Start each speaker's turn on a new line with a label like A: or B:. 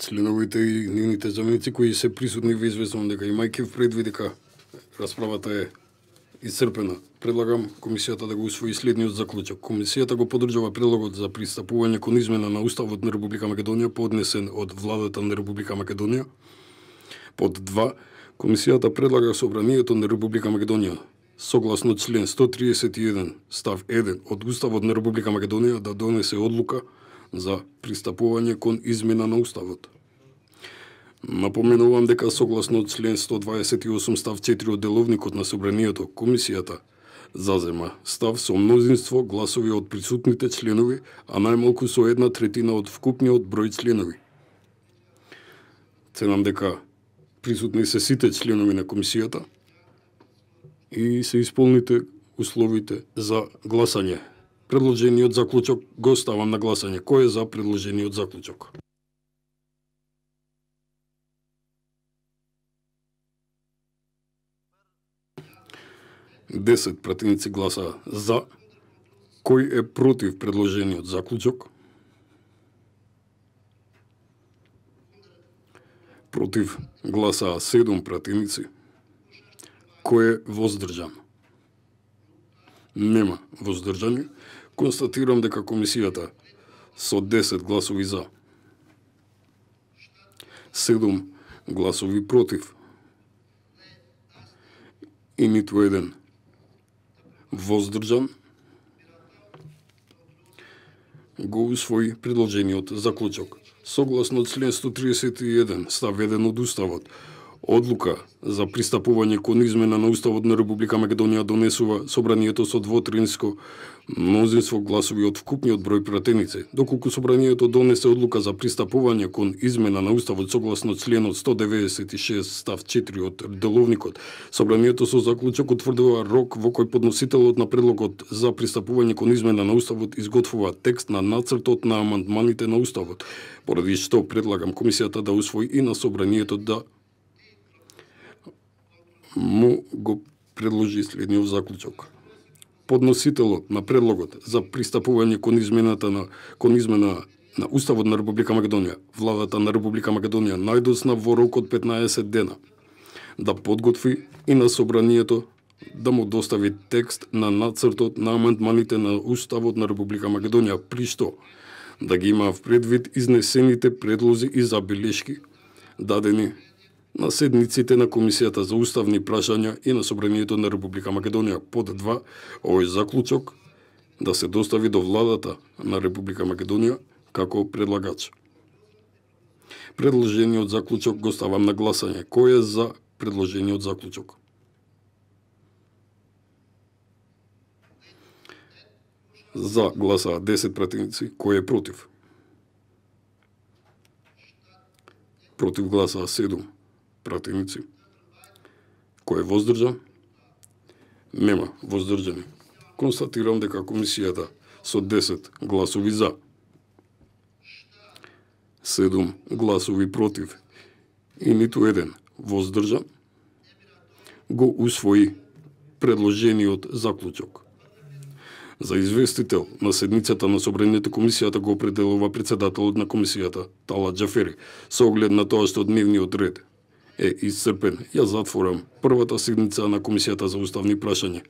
A: членовите и нивните заменици кои се присутни во известно дека имајќи предвид дека расправата е исцрпена, предлагам комисијата да го усвои следниот заклучок. Комисијата го поддржува предлогот за пристапување кон измена на Уставот на Република Македонија поднесен од владата на Република Македонија. Под 2. Комисијата предлага Собранието на Република Македонија согласно член 131 став 1 од Уставот на Република Македонија да донесе одлука за пристапување кон измена на Уставот. Напоменувам дека согласно член 128 став 4 од Деловникот на Собранието, комисијата зазема став со мнозинство гласови од присутните членови, а најмалку со 1/3 од вкупниот број членови. Ценам дека присутни се сите членови на комисијата и се исполните условите за гласање. Предложениот заклучок го ставам на гласање. Кој е за предложениот заклучок? Десет пратеници гласа за. Кој е против предложениот заклучок? Против гласаа 7 пратеници. Кој е воздржан? Нема воздржани. Констатирам дека комисијата со 10 гласови за, 7 гласови против и ниту еден воздржан, го усвои предложениот заклучок. Согласно член 131 став 1 од Уставот, одлука за пристапување кон измена на Уставот на Република Македонија донесува Собранието со двотринско мнозинство гласови од вкупниот број пратеници. Доколку Собранието донесе одлука за пристапување кон измена на Уставот согласно членот 196 став 4 од Деловникот, Собранието со заклучок утврдува рок во кој подносителот на предлогот за пристапување кон измена на Уставот изготвува текст на нацртот на амандманите на Уставот, поради што предлагам комисијата да усвои и на Собранието да му го предложи следниот заклучок. Подносителот на предлогот за пристапување кон измена на Уставот на Република Македонија, владата на Република Македонија најдосна во рок од 15 дена да подготви и на Собранието да му достави текст на нацртот на амандманите на Уставот на Република Македонија, при што да ги има в предвид изнесените предлози и забелешки дадени на седниците на Комисијата за уставни прашања и на Собранието на Република Македонија. Под 2, овој заклучок да се достави до владата на Република Македонија како предлагач. Предложениот заклучок го ставам на гласање. Кој е за предложениот заклучок? За гласаа 10 пратеници. Кој е против? Против гласаа 7 пратеници. Кој е воздржан? Нема воздржани. Констатирам дека комисијата со 10 гласови за, 7 гласови против и ниту еден воздржан го усвои предложениот заклучок. За известител на седницата на Собранието комисијата го определува председателот на комисијата Талат Џафери. Со оглед на тоа што дневниот ред е исцрпен, ја затворам првата седница на Комисијата за уставни прашања.